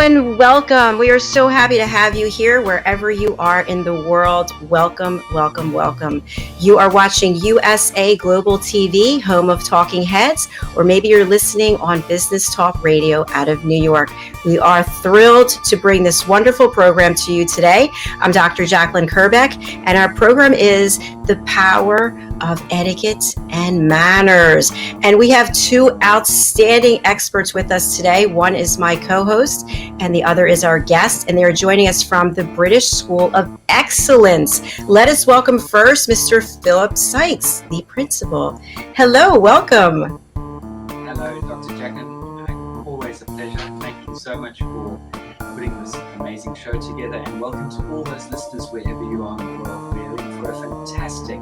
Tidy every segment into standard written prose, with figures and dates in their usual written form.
and welcome. We are so happy to have you here wherever you are in the world. Welcome, welcome, welcome. You are watching USA Global TV, home of Talking Heads, or maybe you're listening on Business Talk Radio out of New York. We are thrilled to bring this wonderful program to you today. I'm Dr. Jacalyn Kerbeck, and our program is The Power of Etiquette and Manners. And we have two outstanding experts with us today. One is my co-host, and the other is our guest, and they are joining us from the British School of Excellence. Let us welcome first Mr. Philip Sykes, the principal. Hello, welcome. Hello, Dr. Jacalyn. Always a pleasure. Thank you so much for putting this amazing show together, and welcome to all those listeners wherever you are in the world. We're in for a fantastic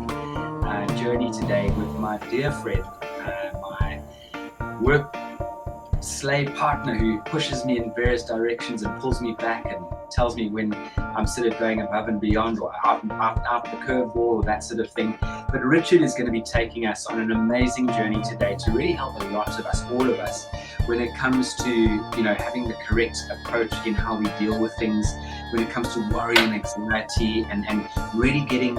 journey today with my dear friend, my work slave partner who pushes me in various directions and pulls me back and tells me when I'm sort of going above and beyond or out the curveball or that sort of thing. But Richard is going to be taking us on an amazing journey today to really help a lot of us, all of us, when it comes to having the correct approach in how we deal with things, when it comes to worry and anxiety, and really getting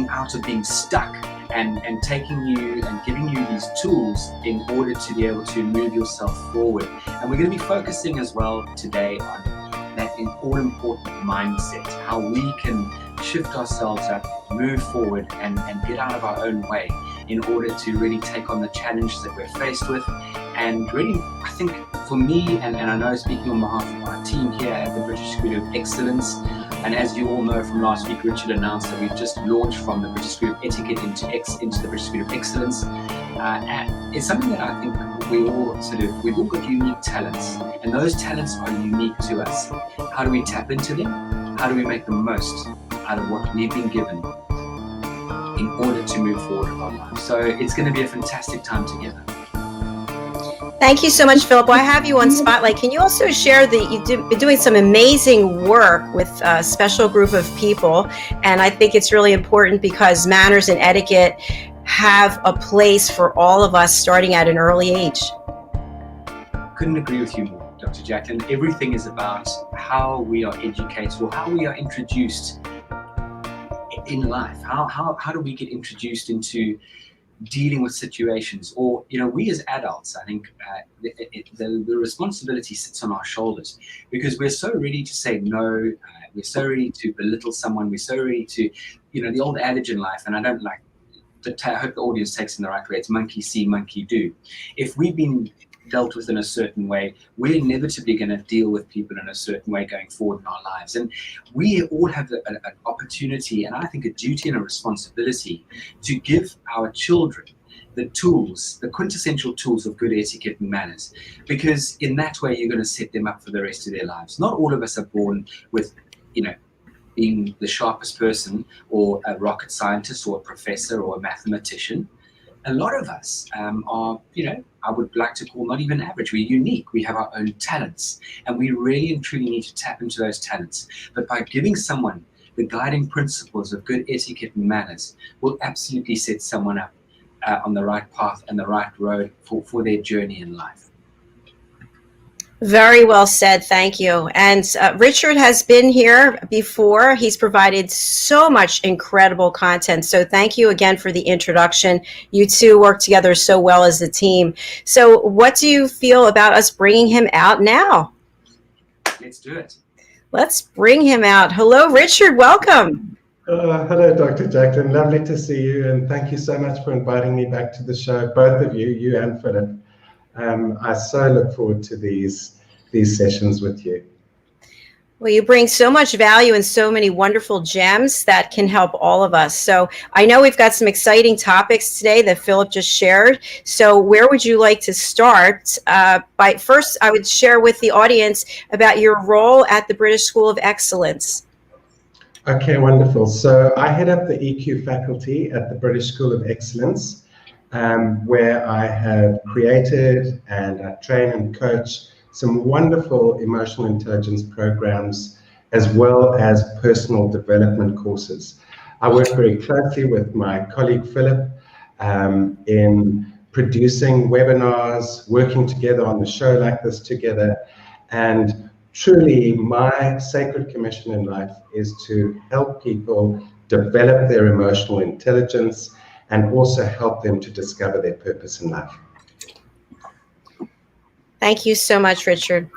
out of being stuck and taking you and giving you these tools in order to be able to move yourself forward. And we're going to be focusing as well today on that all-important mindset, how we can shift ourselves up, move forward, and get out of our own way in order to really take on the challenges that we're faced with. And really, I think for me, and I know speaking on behalf of our team here at the British School of Excellence, and as you all know from last week, Richard announced that we've just launched from the British School of Etiquette into the British School of Excellence. And it's something that I think we've all got unique talents, and those talents are unique to us. How do we tap into them? How do we make the most out of what we've been given in order to move forward in our lives? So it's going to be a fantastic time together. Thank you so much, Philip. Well, I have you on Spotlight. Can you also share that you've been doing some amazing work with a special group of people? And I think it's really important because manners and etiquette have a place for all of us starting at an early age. Couldn't agree with you more, Dr. Jacalyn. Everything is about how we are educated or how we are introduced in life. How do we get introduced into dealing with situations, or we as adults, I think the responsibility sits on our shoulders, because we're so ready to say no, we're so ready to belittle someone, we're so ready to, the old adage in life, and I don't like, I hope the audience takes it in the right way, it's monkey see, monkey do. If we've been dealt with in a certain way, we're inevitably going to deal with people in a certain way going forward in our lives. And we all have an opportunity, and I think a duty and a responsibility, to give our children the tools, the quintessential tools of good etiquette and manners, because in that way you're going to set them up for the rest of their lives. Not all of us are born with, being the sharpest person or a rocket scientist or a professor or a mathematician. A lot of us are, I would like to call not even average. We're unique. We have our own talents, and we really and truly need to tap into those talents. But by giving someone the guiding principles of good etiquette and manners will absolutely set someone up on the right path and the right road for their journey in life. Very well said. Thank you. And Richard has been here before. He's provided so much incredible content. So thank you again for the introduction. You two work together so well as a team. So what do you feel about us bringing him out now? Let's do it. Let's bring him out. Hello, Richard. Welcome. Hello, Dr. Jacalyn. Lovely to see you. And thank you so much for inviting me back to the show, both of you and Philip. I so look forward to these sessions with you. Well, you bring so much value and so many wonderful gems that can help all of us. So I know we've got some exciting topics today that Philip just shared. So where would you like to start? First, I would share with the audience about your role at the British School of Excellence. Okay, wonderful. So I head up the EQ faculty at the British School of Excellence, where I have created and I train and coach some wonderful emotional intelligence programs, as well as personal development courses. I work very closely with my colleague Philip in producing webinars, working together on the show like this together, and truly my sacred commission in life is to help people develop their emotional intelligence and also help them to discover their purpose in life. Thank you so much, Richard.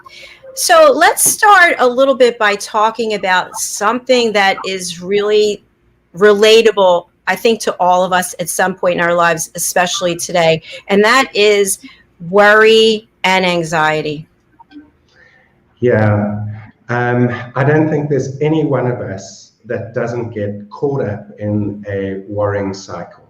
So let's start a little bit by talking about something that is really relatable, I think, to all of us at some point in our lives, especially today, and that is worry and anxiety. Yeah, I don't think there's any one of us that doesn't get caught up in a worrying cycle.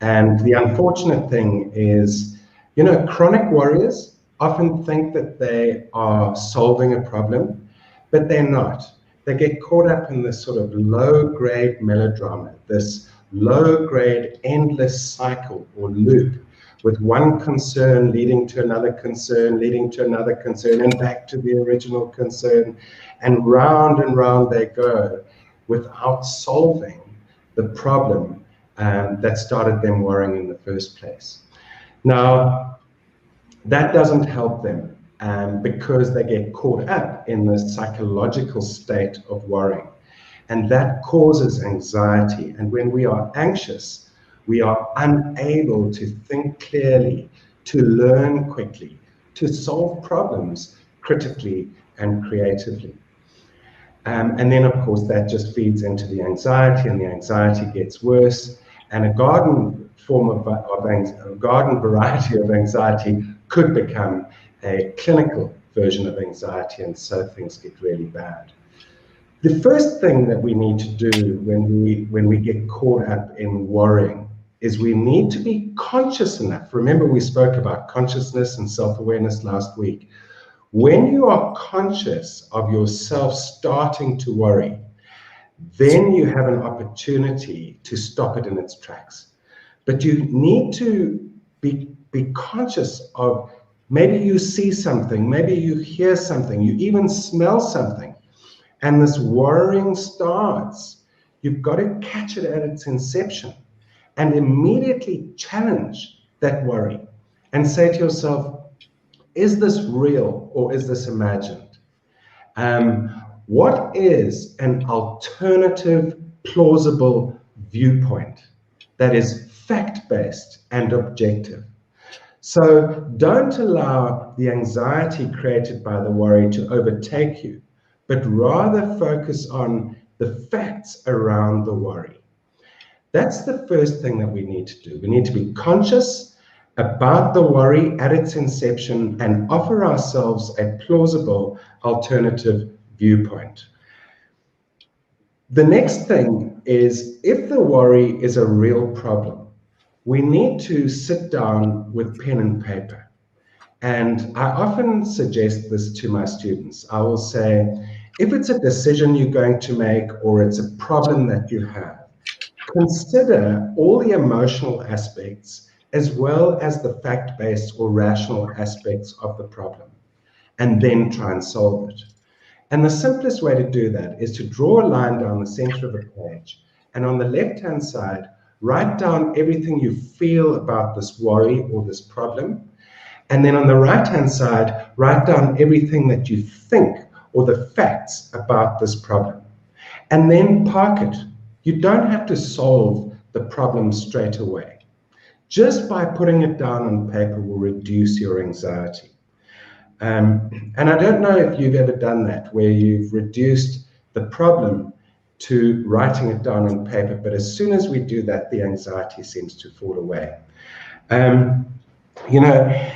And the unfortunate thing is, you know, chronic worriers often think that they are solving a problem, but they're not. They get caught up in this sort of low-grade melodrama, this low-grade endless cycle or loop, with one concern leading to another concern, leading to another concern, and back to the original concern, and round they go without solving the problem that started them worrying in the first place. Now, that doesn't help them because they get caught up in the psychological state of worrying. And that causes anxiety. And when we are anxious, we are unable to think clearly, to learn quickly, to solve problems critically and creatively. And then, of course, that just feeds into the anxiety, and the anxiety gets worse. And a garden variety of anxiety could become a clinical version of anxiety, and so things get really bad. The first thing that we need to do when we get caught up in worrying is we need to be conscious enough. Remember, we spoke about consciousness and self-awareness last week. When you are conscious of yourself starting to worry, then you have an opportunity to stop it in its tracks. But you need to be conscious of, maybe you see something, maybe you hear something, you even smell something, and this worrying starts. You've got to catch it at its inception and immediately challenge that worry and say to yourself, is this real or is this imagined? What is an alternative, plausible viewpoint that is fact-based and objective? So don't allow the anxiety created by the worry to overtake you, but rather focus on the facts around the worry. That's the first thing that we need to do. We need to be conscious about the worry at its inception and offer ourselves a plausible alternative viewpoint. The next thing is, if the worry is a real problem, we need to sit down with pen and paper. And I often suggest this to my students. I will say, if it's a decision you're going to make or it's a problem that you have, consider all the emotional aspects as well as the fact-based or rational aspects of the problem, and then try and solve it. And the simplest way to do that is to draw a line down the center of a page, and on the left-hand side, write down everything you feel about this worry or this problem. And then on the right-hand side, write down everything that you think or the facts about this problem. And then park it. You don't have to solve the problem straight away. Just by putting it down on paper will reduce your anxiety. And I don't know if you've ever done that, where you've reduced the problem to writing it down on paper, but as soon as we do that, the anxiety seems to fall away. You know,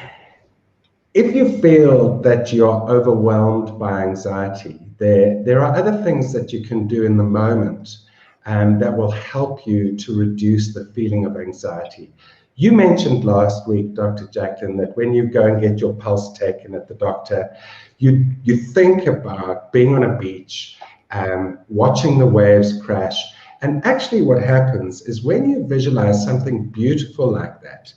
if you feel that you're overwhelmed by anxiety, there are other things that you can do in the moment that will help you to reduce the feeling of anxiety. You mentioned last week, Dr. Jacalyn, that when you go and get your pulse taken at the doctor, you think about being on a beach, watching the waves crash. And actually what happens is when you visualize something beautiful like that,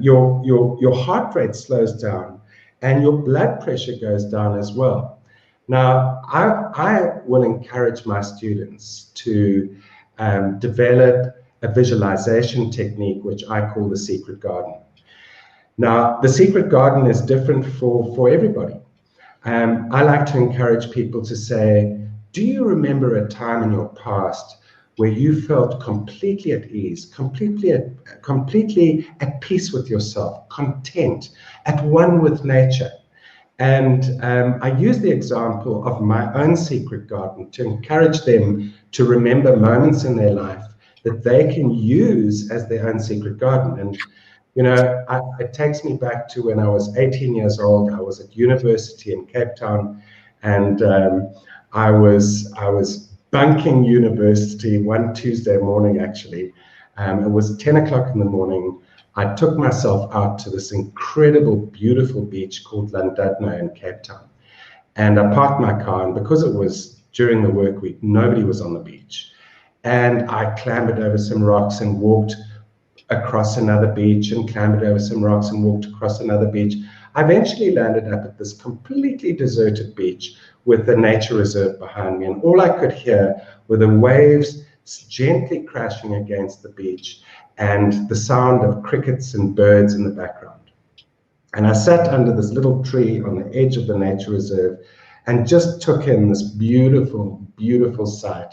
your heart rate slows down and your blood pressure goes down as well. Now, I will encourage my students to develop a visualization technique, which I call the secret garden. Now, the secret garden is different for everybody. I like to encourage people to say, do you remember a time in your past where you felt completely at ease, completely at peace with yourself, content, at one with nature? And I use the example of my own secret garden to encourage them to remember moments in their life that they can use as their own secret garden. And, you know, it takes me back to when I was 18 years old. I was at university in Cape Town, and I was bunking university one Tuesday morning, actually. It was 10 o'clock in the morning. I took myself out to this incredible, beautiful beach called Llandudno in Cape Town. And I parked my car, and because it was during the work week, nobody was on the beach. And I clambered over some rocks and walked across another beach, and clambered over some rocks and walked across another beach. I eventually landed up at this completely deserted beach with the nature reserve behind me. And all I could hear were the waves gently crashing against the beach and the sound of crickets and birds in the background. And I sat under this little tree on the edge of the nature reserve and just took in this beautiful, beautiful sight.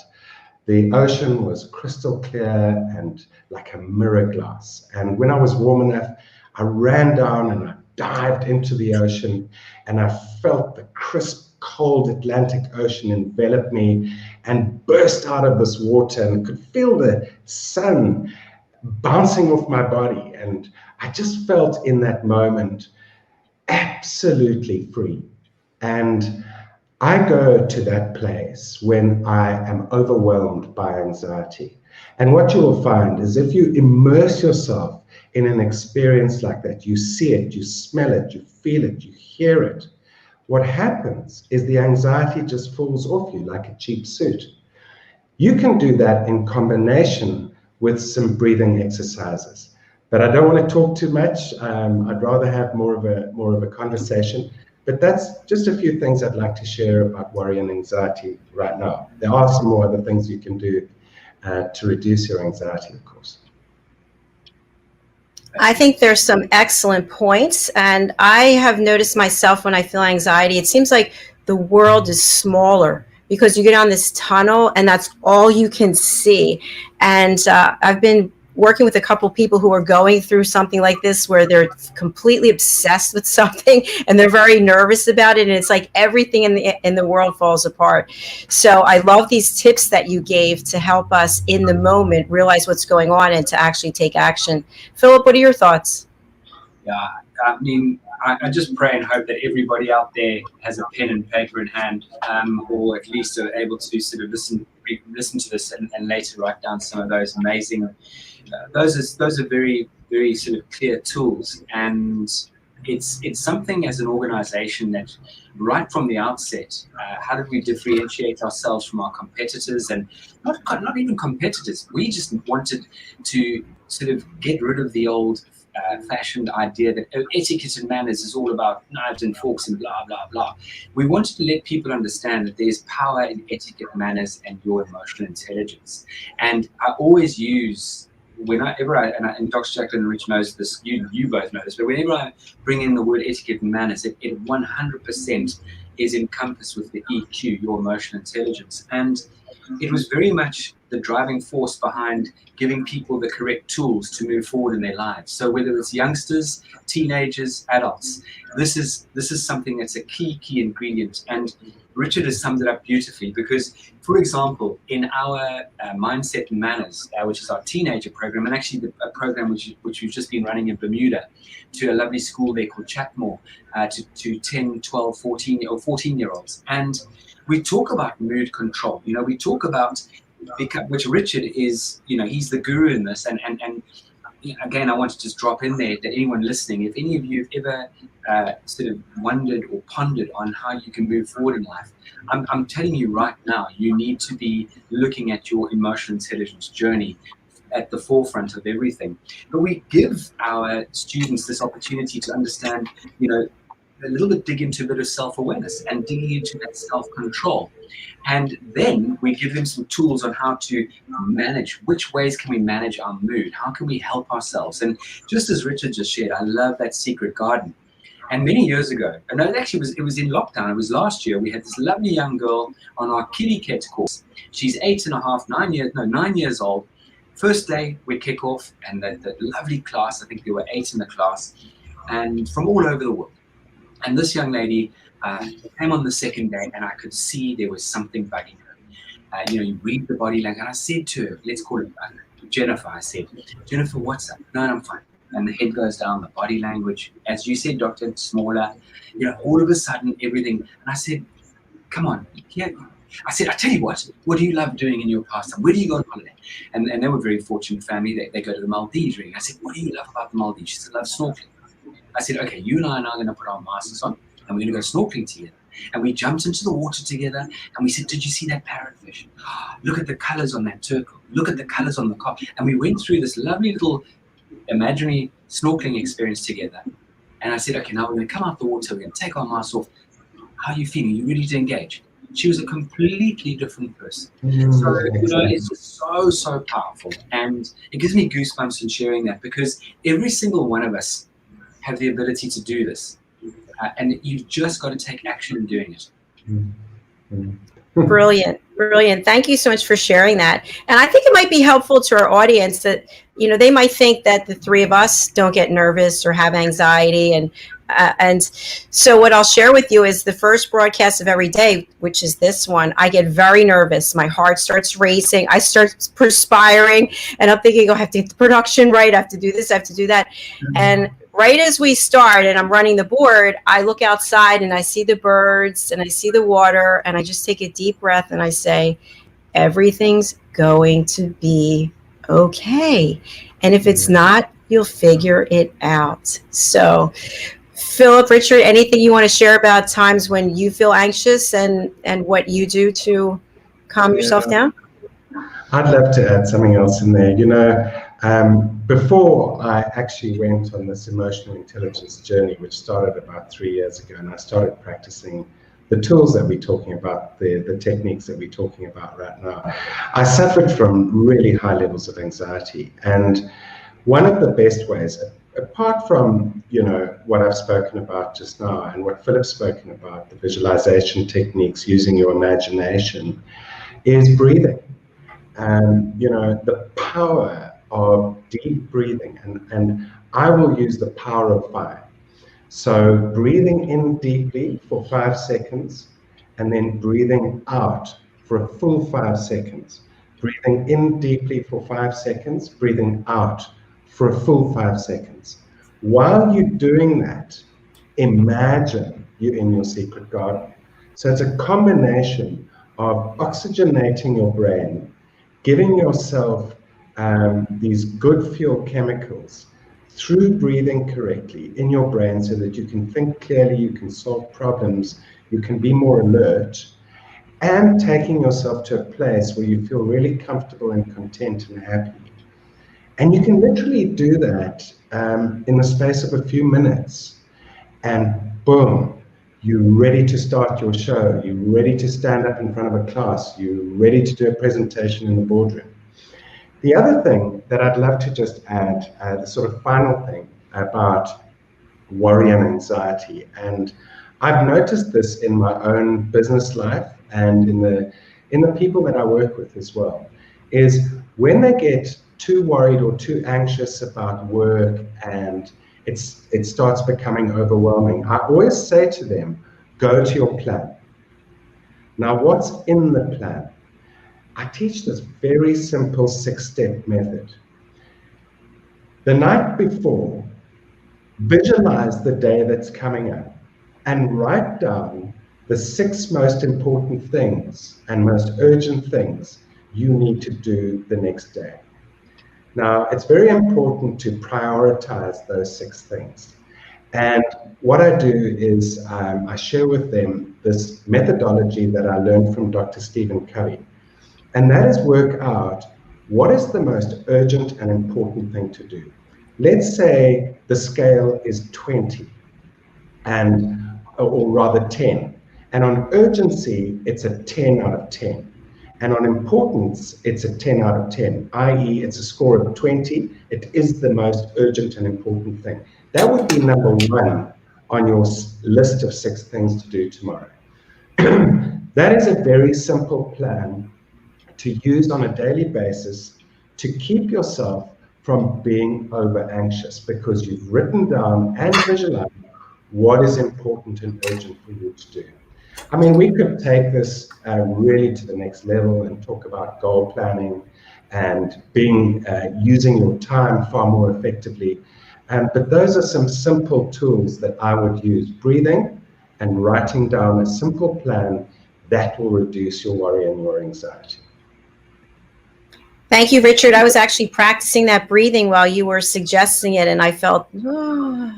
The ocean was crystal clear and like a mirror glass. And when I was warm enough, I ran down and I dived into the ocean, and I felt the crisp, cold Atlantic Ocean envelop me and burst out of this water, and could feel the sun bouncing off my body. And I just felt in that moment absolutely free. And I go to that place when I am overwhelmed by anxiety. And what you will find is if you immerse yourself in an experience like that, you see it, you smell it, you feel it, you hear it, what happens is the anxiety just falls off you like a cheap suit. You can do that in combination with some breathing exercises. But I don't want to talk too much. I'd rather have more of a conversation. But that's just a few things I'd like to share about worry and anxiety right now. There are some more other things you can do to reduce your anxiety, of course. I think there's some excellent points. And I have noticed myself when I feel anxiety, it seems like the world is smaller because you get on this tunnel and that's all you can see. And I've been working with a couple of people who are going through something like this where they're completely obsessed with something and they're very nervous about it, and it's like everything in the world falls apart. So I love these tips that you gave to help us in the moment realize what's going on and to actually take action. Philip, what are your thoughts? Yeah, I mean, I just pray and hope that everybody out there has a pen and paper in hand, or at least are able to sort of listen to this and later write down some of those amazing. Those are very, very sort of clear tools, and it's something as an organization that right from the outset, how did we differentiate ourselves from our competitors, and not even competitors. We just wanted to sort of get rid of the old fashioned idea that etiquette and manners is all about knives and forks and blah, blah, blah. We wanted to let people understand that there's power in etiquette, manners, and your emotional intelligence. And I always use, whenever and Dr. Jacalyn and Rich knows this, you both know this, but whenever I bring in the word etiquette and manners, it 100% is encompassed with the EQ, your emotional intelligence. And it was very much the driving force behind giving people the correct tools to move forward in their lives. So whether it's youngsters, teenagers, adults, this is something that's a key ingredient. And Richard has summed it up beautifully because, for example, in our Mindset and Manners, which is our teenager program, and actually a program which we've just been running in Bermuda to a lovely school there called Chatmore, to 10, 12, 14-year-olds. And we talk about mood control. You know, we talk about, which Richard is, you know, he's the guru in this. And again, I want to just drop in there that anyone listening, if any of you have ever sort of wondered or pondered on how you can move forward in life, I'm telling you right now, you need to be looking at your emotional intelligence journey at the forefront of everything. But we give our students this opportunity to understand, you know, a little bit, dig into a bit of self-awareness and digging into that self-control. And then we give them some tools on how to manage, which ways can we manage our mood? How can we help ourselves? And just as Richard just shared, I love that secret garden. And many years ago, and no, actually it was in lockdown, it was last year, we had this lovely young girl on our ETIQUETTE course. She's 9 years old. First day we kick off, and the lovely class, I think there were 8 in the class, and from all over the world. And this young lady came on the second day, and I could see there was something bugging her. You read the body language, and I said to her, let's call it Jennifer. I said, Jennifer, what's up? No, I'm fine. And the head goes down, the body language, as you said, doctor, smaller. All of a sudden, everything. And I said, come on, I said, I tell you what do you love doing in your pastime? Where do you go on holiday? And they were a very fortunate family. They go to the Maldives. I said, what do you love about the Maldives? She said, I love snorkeling. I said, okay, you and I are now going to put our masks on, and we're going to go snorkeling together. And we jumped into the water together, and we said, did you see that parrotfish? Look at the colors on that turtle. Look at the colors on the carp. And we went through this lovely little imaginary snorkeling experience together. And I said, okay, now we're going to come out the water. We're going to take our masks off. How are you feeling? Are you ready to engage? She was a completely different person. So, it's just so powerful. And it gives me goosebumps in sharing that, because every single one of us have the ability to do this. And you've just got to take action in doing it. Brilliant. Thank you so much for sharing that. And I think it might be helpful to our audience that, they might think that the three of us don't get nervous or have anxiety. And so what I'll share with you is the first broadcast of every day, which is this one. I get very nervous. My heart starts racing. I start perspiring, and I'm thinking, I have to get the production right. I have to do this. I have to do that. Mm-hmm. And right as we start and I'm running the board, I look outside and I see the birds and I see the water, and I just take a deep breath and I say, everything's going to be okay. And if it's not, you'll figure it out. So, Philip, Richard, anything you want to share about times when you feel anxious and what you do to calm yourself down? I'd love to add something else in there. Before I actually went on this emotional intelligence journey, which started about 3 years ago, and I started practicing the tools that we're talking about, the techniques that we're talking about right now, I suffered from really high levels of anxiety. And one of the best ways, apart from what I've spoken about just now and what Philip's spoken about, the visualization techniques, using your imagination, is breathing. And the power of deep breathing, and I will use the power of 5. So breathing in deeply for 5 seconds, and then breathing out for a full 5 seconds. Breathing in deeply for 5 seconds, breathing out for a full 5 seconds. While you're doing that, imagine you're in your secret garden. So it's a combination of oxygenating your brain, giving yourself these good fuel chemicals through breathing correctly in your brain so that you can think clearly, you can solve problems, you can be more alert, and taking yourself to a place where you feel really comfortable and content and happy. And you can literally do that in the space of a few minutes, and boom, you're ready to start your show, you're ready to stand up in front of a class, you're ready to do a presentation in the boardroom. The other thing that I'd love to just add, the sort of final thing about worry and anxiety, and I've noticed this in my own business life and in the people that I work with as well, is when they get too worried or too anxious about work and it starts becoming overwhelming, I always say to them, go to your plan. Now, what's in the plan? I teach this very simple 6-step method. The night before, visualize the day that's coming up and write down the 6 most important things and most urgent things you need to do the next day. Now, it's very important to prioritize those 6 things. And what I do is I share with them this methodology that I learned from Dr. Stephen Covey. And that is work out what is the most urgent and important thing to do. Let's say the scale is 20, or rather 10. And on urgency, it's a 10 out of 10. And on importance, it's a 10 out of 10, i.e. it's a score of 20. It is the most urgent and important thing. That would be number 1 on your list of 6 things to do tomorrow. That is a very simple plan to use on a daily basis to keep yourself from being over anxious, because you've written down and visualized what is important and urgent for you to do. I mean, we could take this really to the next level and talk about goal planning and using your time far more effectively. But those are some simple tools that I would use: breathing and writing down a simple plan that will reduce your worry and your anxiety. Thank you, Richard. I was actually practicing that breathing while you were suggesting it, and I felt, oh.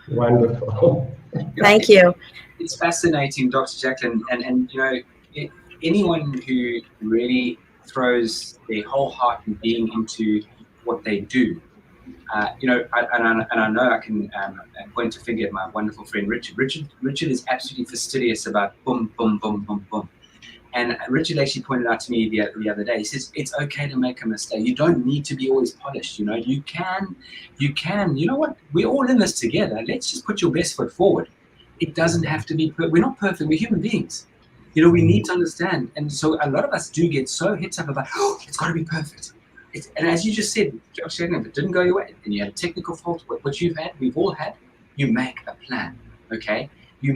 Wonderful. Thank you. It's fascinating, Dr. Jacalyn, and you know, anyone who really throws their whole heart and being into what they do, you know, and I know I can point a finger at my wonderful friend Richard. Richard is absolutely fastidious about boom, boom, boom, boom, boom. And Richard actually pointed out to me the other day, he says, it's okay to make a mistake. You don't need to be always polished, you know. You can, you know what, we're all in this together. Let's just put your best foot forward. It doesn't have to be, we're not perfect, we're human beings. You know, we need to understand. And so a lot of us do get so hit up about, oh, it's got to be perfect. And as you just said, if it didn't go your way and you had a technical fault, what you've had, we've all had, you make a plan, okay? You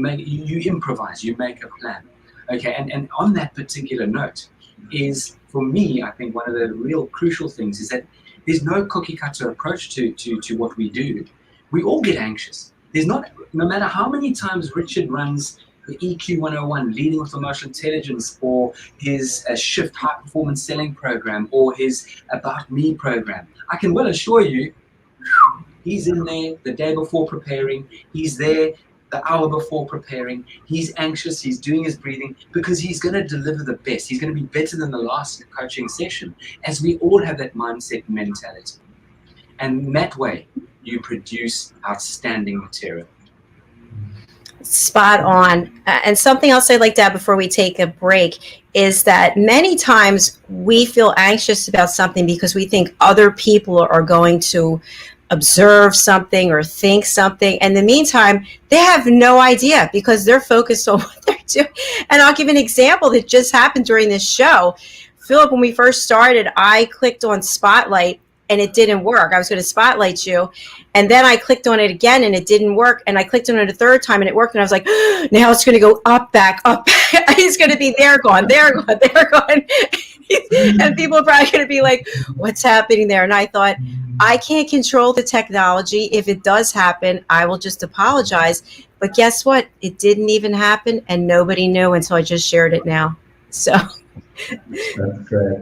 improvise, you make a plan. Okay, and on that particular note is, for me, I think one of the real crucial things is that there's no cookie cutter approach to what we do. We all get anxious. There's not, no matter how many times Richard runs the EQ 101, Leading with Emotional Intelligence, or his Shift High Performance Selling program, or his About Me program, I can well assure you, he's in there the day before preparing, he's there the hour before preparing, he's anxious, he's doing his breathing, because he's going to deliver the best. He's going to be better than the last coaching session, as we all have that mindset and mentality. And that way, you produce outstanding material. Spot on. And something else I'd like to add before we take a break is that many times we feel anxious about something because we think other people are going to observe something or think something. In the meantime, they have no idea because they're focused on what they're doing. And I'll give an example that just happened during this show. Philip, when we first started, I clicked on Spotlight and it didn't work. I was going to spotlight you. And then I clicked on it again and it didn't work. And I clicked on it a third time and it worked. And I was like, oh, now it's going to go up, back, up, back. It's going to be there gone, there gone, there gone. And people are probably going to be like, what's happening there? And I thought, I can't control the technology. If it does happen, I will just apologize. But guess what? It didn't even happen and nobody knew until I just shared it now. So that's great.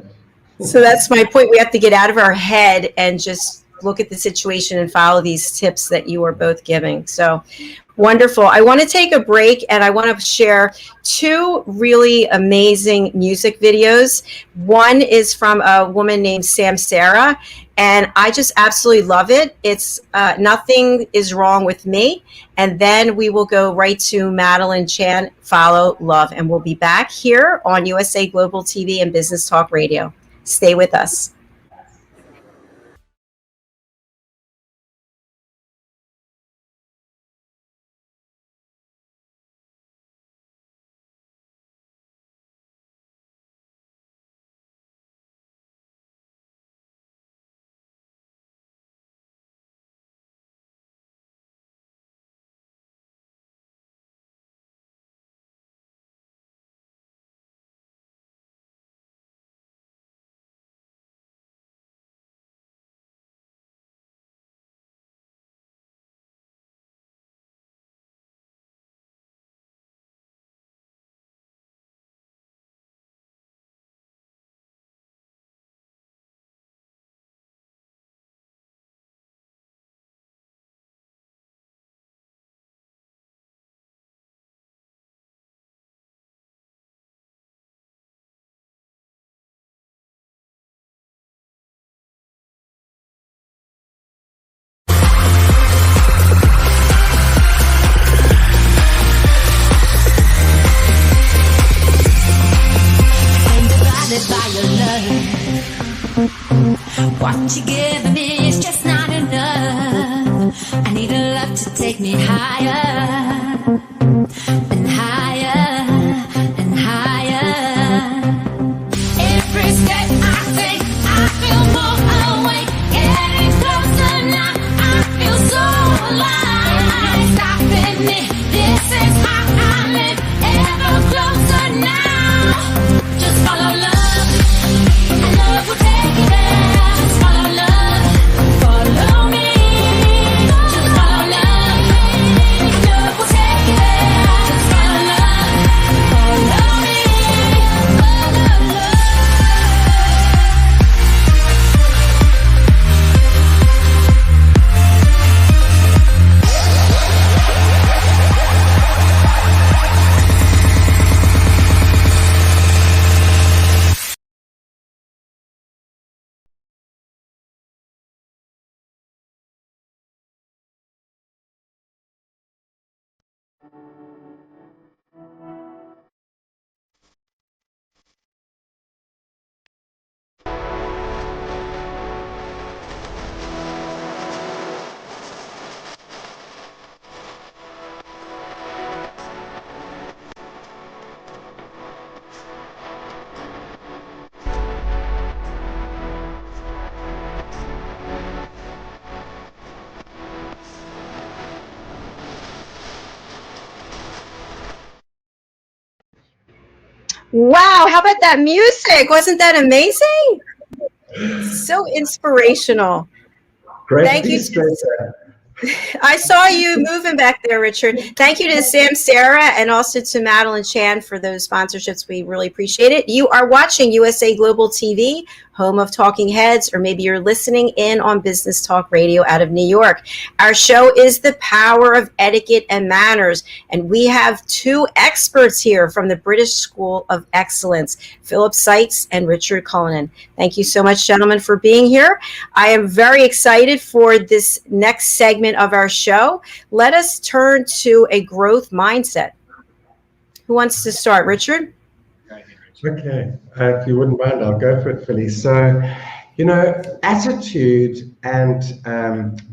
So that's my point. We have to get out of our head and just look at the situation and follow these tips that you are both giving. So wonderful. I want to take a break and I want to share two really amazing music videos. One is from a woman named Sam Sarah, and I just absolutely love it. It's Nothing Is Wrong With Me. And then we will go right to Madeline Chan, Follow Love. And we'll be back here on USA Global TV and Business Talk Radio. Stay with us. What you give me is just not enough. I need a love to take me higher. Wow, how about that music? Wasn't that amazing? So inspirational. Great Thank you. de-stressor. I saw you moving back there, Richard. Thank you to Sam Sarah and also to Madeline Chan for those sponsorships. We really appreciate it. You are watching USA Global TV, home of Talking Heads, or maybe you're listening in on Business Talk Radio out of New York. Our show is The Power of Etiquette and Manners, and we have two experts here from the British School of Excellence, Philip Seitz and Richard Cullinan. Thank you so much, gentlemen, for being here. I am very excited for this next segment of our show. Let us turn to a growth mindset. Who wants to start? Richard? Okay, if you wouldn't mind, I'll go for it, Philly. So, attitude and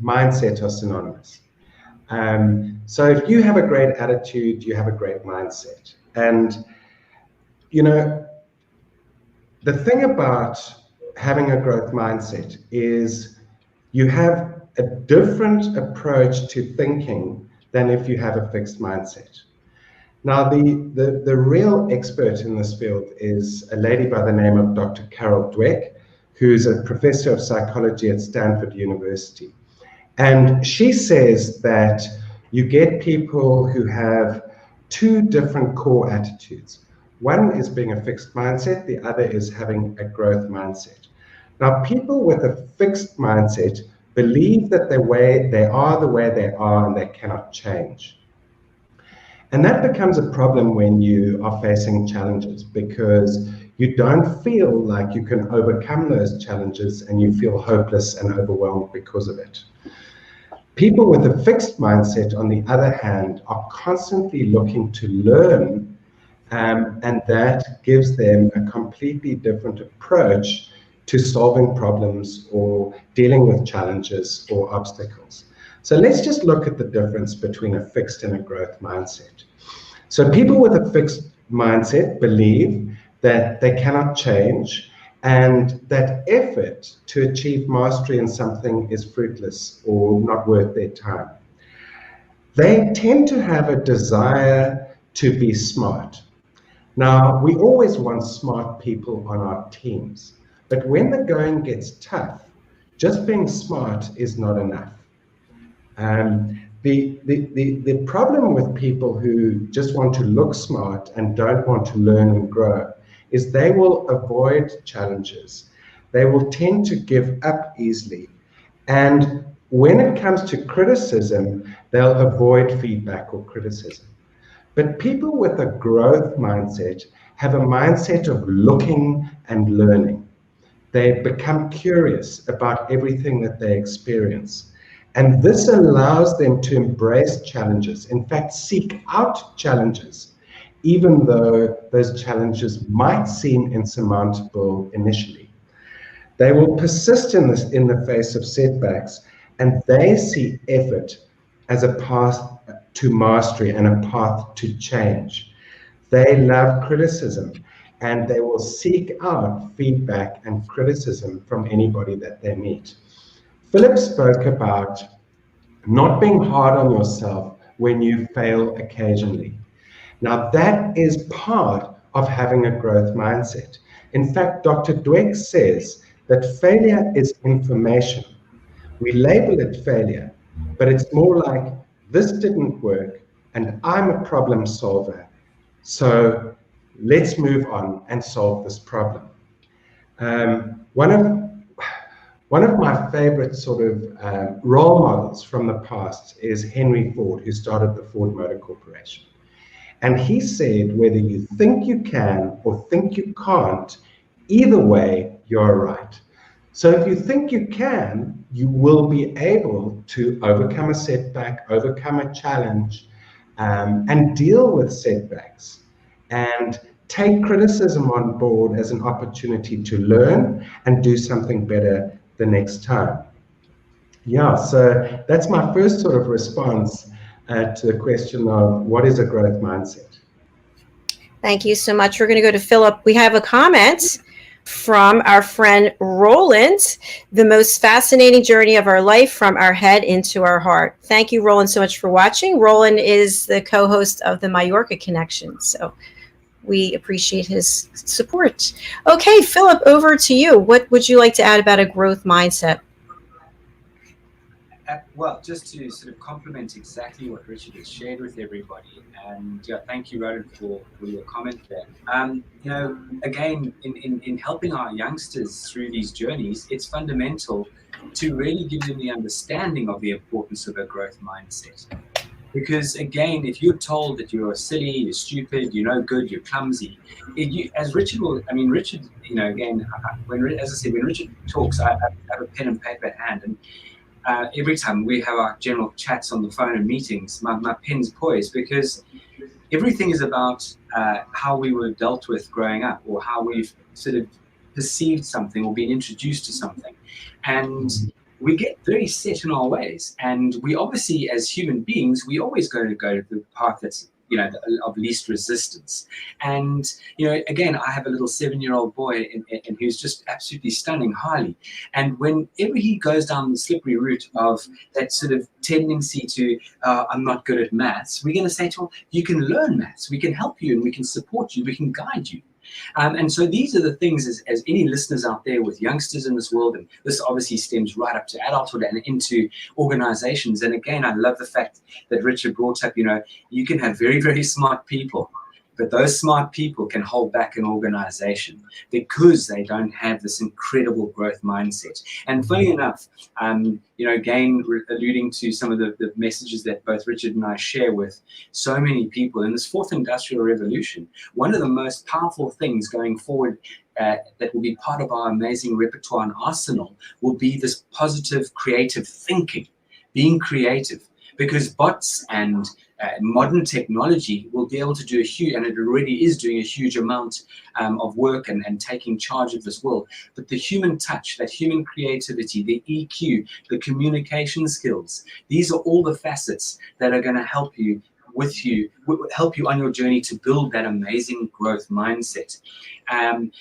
mindset are synonymous. So if you have a great attitude, you have a great mindset. And, the thing about having a growth mindset is you have a different approach to thinking than if you have a fixed mindset. Now, the real expert in this field is a lady by the name of Dr. Carol Dweck, who's a professor of psychology at Stanford University. And she says that you get people who have two different core attitudes. One is being a fixed mindset, the other is having a growth mindset. Now, people with a fixed mindset believe that they are the way they are and they cannot change. And that becomes a problem when you are facing challenges because you don't feel like you can overcome those challenges and you feel hopeless and overwhelmed because of it. People with a fixed mindset, on the other hand, are constantly looking to learn, and that gives them a completely different approach to solving problems or dealing with challenges or obstacles. So let's just look at the difference between a fixed and a growth mindset. So people with a fixed mindset believe that they cannot change and that effort to achieve mastery in something is fruitless or not worth their time. They tend to have a desire to be smart. Now, we always want smart people on our teams, but when the going gets tough, just being smart is not enough. The problem with people who just want to look smart and don't want to learn and grow is they will avoid challenges. They will tend to give up easily. And when it comes to criticism, they'll avoid feedback or criticism. But people with a growth mindset have a mindset of looking and learning. They become curious about everything that they experience. And this allows them to embrace challenges, in fact, seek out challenges, even though those challenges might seem insurmountable initially. They will persist in the face of setbacks, and they see effort as a path to mastery and a path to change. They love criticism, and they will seek out feedback and criticism from anybody that they meet. Philip spoke about not being hard on yourself when you fail occasionally. Now, that is part of having a growth mindset. In fact, Dr. Dweck says that failure is information. We label it failure, but it's more like, this didn't work, and I'm a problem solver. So let's move on and solve this problem. One of my favorite sort of role models from the past is Henry Ford, who started the Ford Motor Corporation. And he said, whether you think you can or think you can't, either way, you're right. So if you think you can, you will be able to overcome a setback, overcome a challenge, and deal with setbacks. And take criticism on board as an opportunity to learn and do something better the next time. Yeah, so that's my first sort of response to the question of what is a growth mindset. Thank you so much. We're going to go to Philip. We have a comment from our friend Roland, the most fascinating journey of our life, from our head into our heart. Thank you, Roland, so much for watching. Roland is the co-host of the Mallorca Connection. So we appreciate his support. Okay, Philip, over to you. What would you like to add about a growth mindset? Well, just to sort of complement exactly what Richard has shared with everybody, and yeah, thank you, Roland, for your comment there. Again, in helping our youngsters through these journeys, it's fundamental to really give them the understanding of the importance of a growth mindset. Because again, if you're told that you're silly, you're stupid, you're no good, you're clumsy, as Richard Richard, again, as I said, when Richard talks, I have a pen and paper at hand, and every time we have our general chats on the phone and meetings, my pen's poised, because everything is about how we were dealt with growing up, or how we've sort of perceived something or been introduced to something. And we get very set in our ways. And we obviously, as human beings, we always go to the path that's of least resistance. And again, I have a little 7-year-old boy and who's just absolutely stunning, Harley. And whenever he goes down the slippery route of that sort of tendency to I'm not good at maths, we're going to say to him, you can learn maths, we can help you, and we can support you, we can guide you. And so these are the things, as any listeners out there with youngsters in this world, and this obviously stems right up to adulthood and into organizations. And again, I love the fact that Richard brought up, you can have very, very smart people, but those smart people can hold back an organization because they don't have this incredible growth mindset. And funny enough, again, alluding to some of the messages that both Richard and I share with so many people in this fourth industrial revolution, one of the most powerful things going forward that will be part of our amazing repertoire and arsenal will be this positive, creative thinking, being creative. Because bots and modern technology will be able to do a huge, and it already is doing a huge amount of work and taking charge of this world. But the human touch, that human creativity, the EQ, the communication skills, these are all the facets that are going to help you on your journey to build that amazing growth mindset. And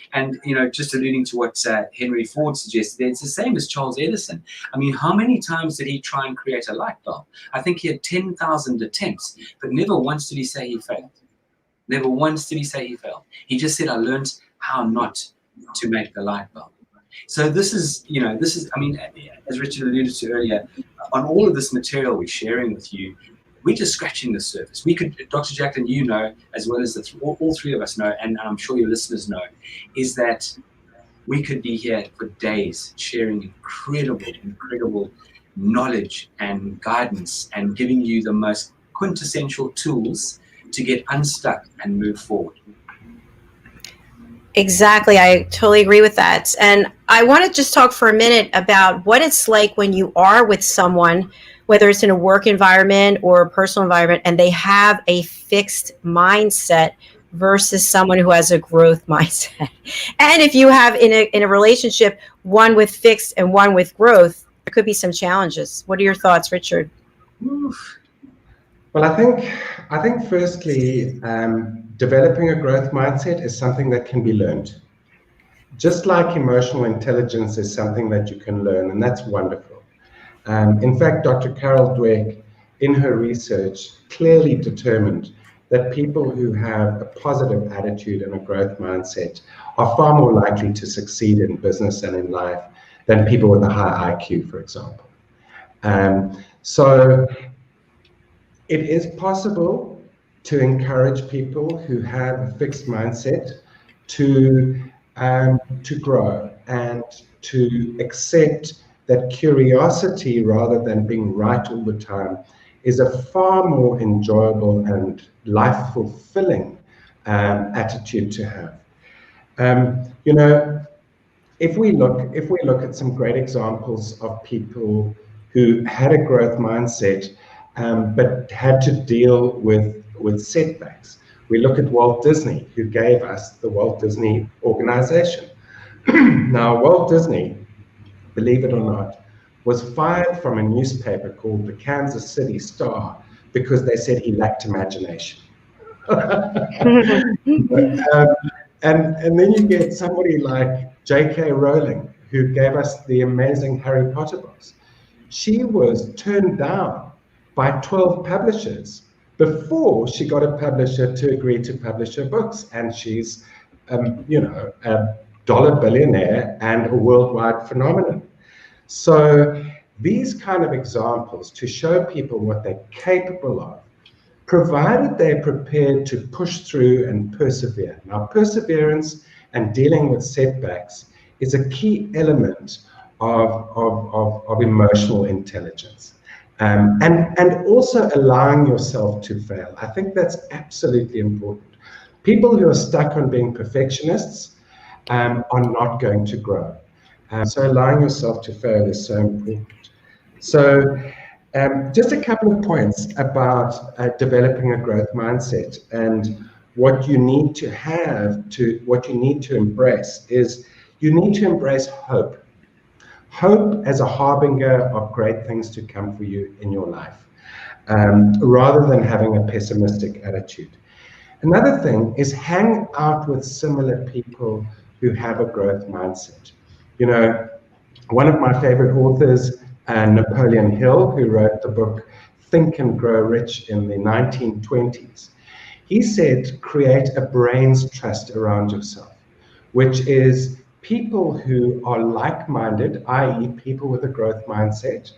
just alluding to what Henry Ford suggested, it's the same as Charles Edison. I mean, how many times did he try and create a light bulb? I think he had 10,000 attempts, but never once did he say he failed. Never once did he say he failed. He just said, I learned how not to make the light bulb. So this is, I mean, as Richard alluded to earlier, on all of this material we're sharing with you, we're just scratching the surface. We could, Dr. Jacalyn, as well as all three of us know, and I'm sure your listeners know, is that we could be here for days sharing incredible knowledge and guidance and giving you the most quintessential tools to get unstuck and move forward. Exactly. I totally agree with that. And I want to just talk for a minute about what it's like when you are with someone, whether it's in a work environment or a personal environment, and they have a fixed mindset versus someone who has a growth mindset. And if you have in a relationship, one with fixed and one with growth, there could be some challenges. What are your thoughts, Richard? Well, I think firstly, developing a growth mindset is something that can be learned. Just like emotional intelligence is something that you can learn, and that's wonderful. In fact, Dr. Carol Dweck, in her research, clearly determined that people who have a positive attitude and a growth mindset are far more likely to succeed in business and in life than people with a high IQ, for example. So it is possible to encourage people who have a fixed mindset to grow and to accept that curiosity, rather than being right all the time, is a far more enjoyable and life-fulfilling attitude to have. If we look at some great examples of people who had a growth mindset, but had to deal with setbacks. We look at Walt Disney, who gave us the Walt Disney organization. Now, Walt Disney, believe it or not, was fired from a newspaper called the Kansas City Star because they said he lacked imagination. And then you get somebody like J.K. Rowling, who gave us the amazing Harry Potter books. She was turned down by 12 publishers before she got a publisher to agree to publish her books. And she's, a dollar billionaire and a worldwide phenomenon. So these kind of examples to show people what they're capable of, provided they're prepared to push through and persevere. Now, perseverance and dealing with setbacks is a key element of emotional intelligence. And also allowing yourself to fail. I think that's absolutely important. People who are stuck on being perfectionists are not going to grow. So allowing yourself to fail is so important. So just a couple of points about developing a growth mindset, and what you need to what you need to embrace is you need to embrace hope. Hope as a harbinger of great things to come for you in your life, rather than having a pessimistic attitude. Another thing is hang out with similar people who have a growth mindset. You know, one of my favorite authors, Napoleon Hill, who wrote the book Think and Grow Rich in the 1920s, he said, create a brain's trust around yourself, which is people who are like-minded, i.e. people with a growth mindset,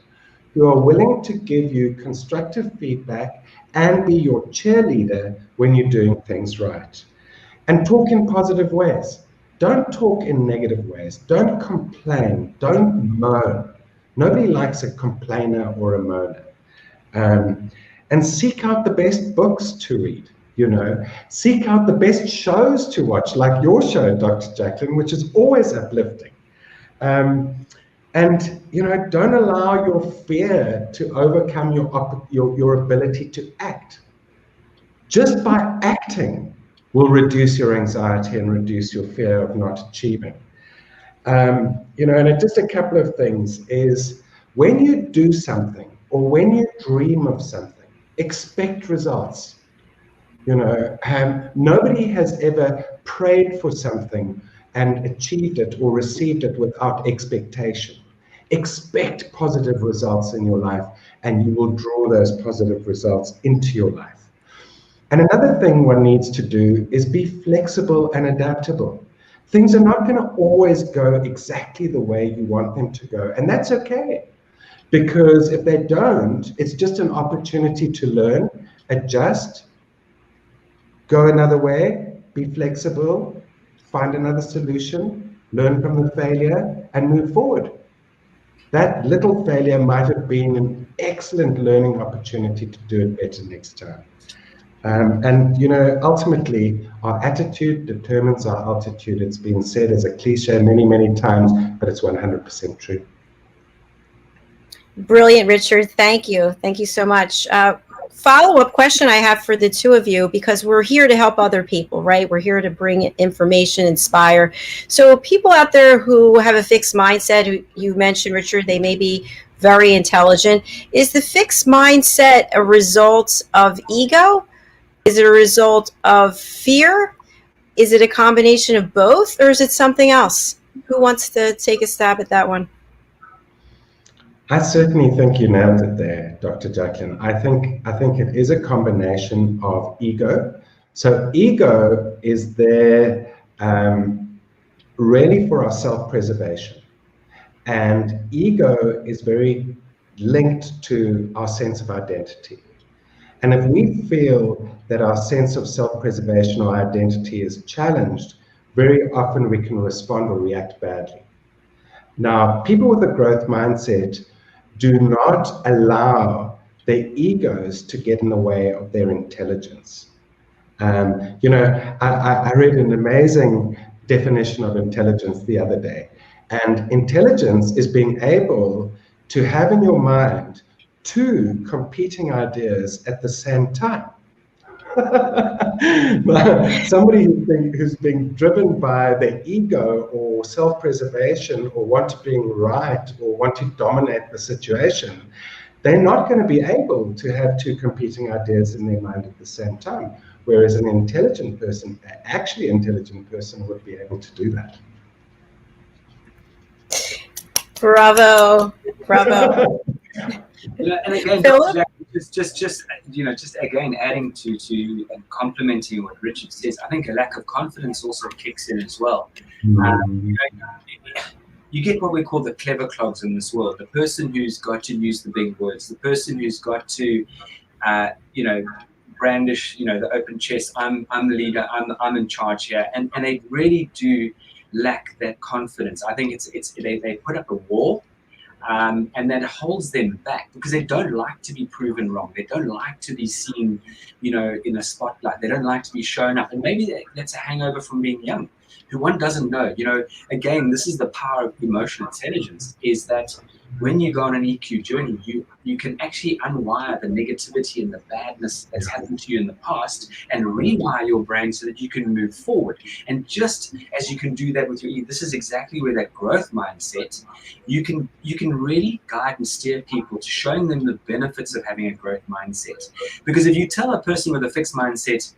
who are willing to give you constructive feedback and be your cheerleader when you're doing things right. And talk in positive ways. Don't talk in negative ways. Don't complain. Don't moan. Nobody likes a complainer or a moaner. And seek out the best books to read. Seek out the best shows to watch, like your show, Dr. Jacalyn, which is always uplifting. And don't allow your fear to overcome your ability to act. Just by acting will reduce your anxiety and reduce your fear of not achieving. And just a couple of things is, when you do something or when you dream of something, expect results. Nobody has ever prayed for something and achieved it or received it without expectation. Expect positive results in your life, and you will draw those positive results into your life. And another thing one needs to do is be flexible and adaptable. Things are not going to always go exactly the way you want them to go, and that's okay. Because if they don't, it's just an opportunity to learn, adjust, go another way, be flexible, find another solution, learn from the failure, and move forward. That little failure might have been an excellent learning opportunity to do it better next time. Ultimately, our attitude determines our altitude. It's been said as a cliche many, many times, but it's 100% true. Brilliant, Richard. Thank you. Thank you so much. Follow-up question I have for the two of you, because we're here to help other people, right? We're here to bring information, inspire. So people out there who have a fixed mindset, who you mentioned, Richard, they may be very intelligent. Is the fixed mindset a result of ego? Is it a result of fear? Is it a combination of both, or is it something else? Who wants to take a stab at that one? I certainly think you nailed it there, Dr. Jacalyn. I think it is a combination of ego. So ego is there really for our self-preservation. And ego is very linked to our sense of identity. And if we feel that our sense of self-preservation or identity is challenged, very often we can respond or react badly. Now, people with a growth mindset do not allow their egos to get in the way of their intelligence. I read an amazing definition of intelligence the other day. And intelligence is being able to have in your mind two competing ideas at the same time. Somebody who's being driven by their ego or self-preservation or want to being right or want to dominate the situation, they're not going to be able to have two competing ideas in their mind at the same time. Whereas an intelligent person, actually intelligent person, would be able to do that. Bravo. Bravo. And again, just just again adding to and complementing what Richard says, I think a lack of confidence also kicks in as well. You get what we call the clever clogs in this world. The person who's got to use the big words, the person who's got to brandish the open chest. I'm the leader. I'm in charge here, and they really do lack that confidence. I think they put up a wall. And that holds them back because they don't like to be proven wrong. They don't like to be seen, in a spotlight. They don't like to be shown up. And maybe that's a hangover from being young, who one doesn't know. Again, this is the power of emotional intelligence, is that when you go on an EQ journey, you can actually unwire the negativity and the badness that's happened to you in the past and rewire your brain so that you can move forward. And just as you can do that with your this is exactly where that growth mindset, you can really guide and steer people to showing them the benefits of having a growth mindset. Because if you tell a person with a fixed mindset,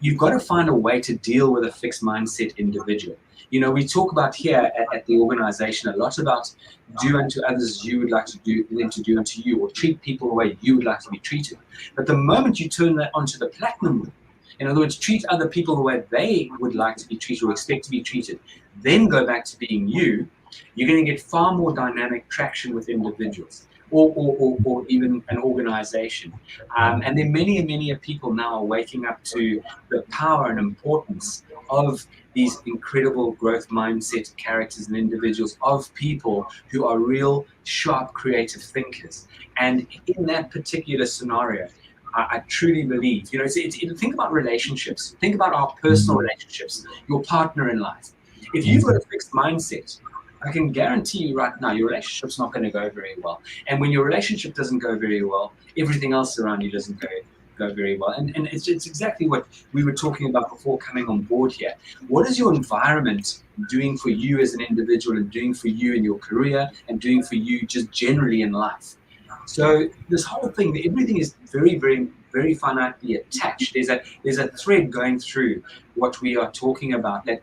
you've got to find a way to deal with a fixed mindset individual. We talk about here at the organization a lot about do unto others as you would like to do them to do unto you, or treat people the way you would like to be treated. But the moment you turn that onto the platinum rule, in other words, treat other people the way they would like to be treated or expect to be treated, then go back to being you, you're going to get far more dynamic traction with individuals. Or even an organization. And then many people now are waking up to the power and importance of these incredible growth mindset characters and individuals, of people who are real sharp creative thinkers. And in that particular scenario, I truly believe, think about relationships, think about our personal relationships, your partner in life. If you've got a fixed mindset, I can guarantee you right now, your relationship's not going to go very well. And when your relationship doesn't go very well, everything else around you doesn't go very well. And it's exactly what we were talking about before coming on board here. What is your environment doing for you as an individual, and doing for you in your career, and doing for you just generally in life? So this whole thing, everything is very, very, very finitely attached. There's a thread going through what we are talking about that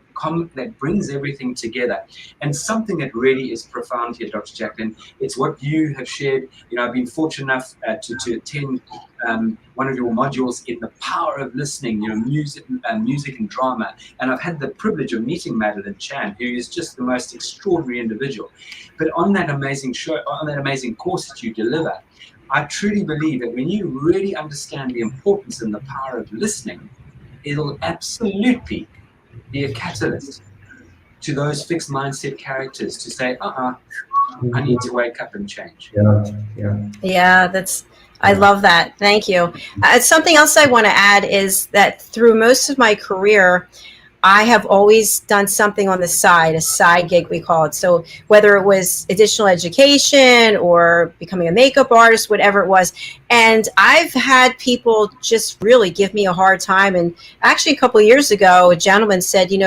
brings everything together. And something that really is profound here, Dr. Jacalyn, it's what you have shared. I've been fortunate enough to attend one of your modules in the power of listening, music and drama. And I've had the privilege of meeting Madeline Chan, who is just the most extraordinary individual. But on that amazing show, on that amazing course that you deliver, I truly believe that when you really understand the importance and the power of listening, it'll absolutely be a catalyst to those fixed mindset characters to say, I need to wake up and change. Yeah, I love that. Thank you. Something else I want to add is that through most of my career, I have always done something on the side, a side gig, we call it. So whether it was additional education or becoming a makeup artist, whatever it was. And I've had people just really give me a hard time. And actually, a couple of years ago, a gentleman said, you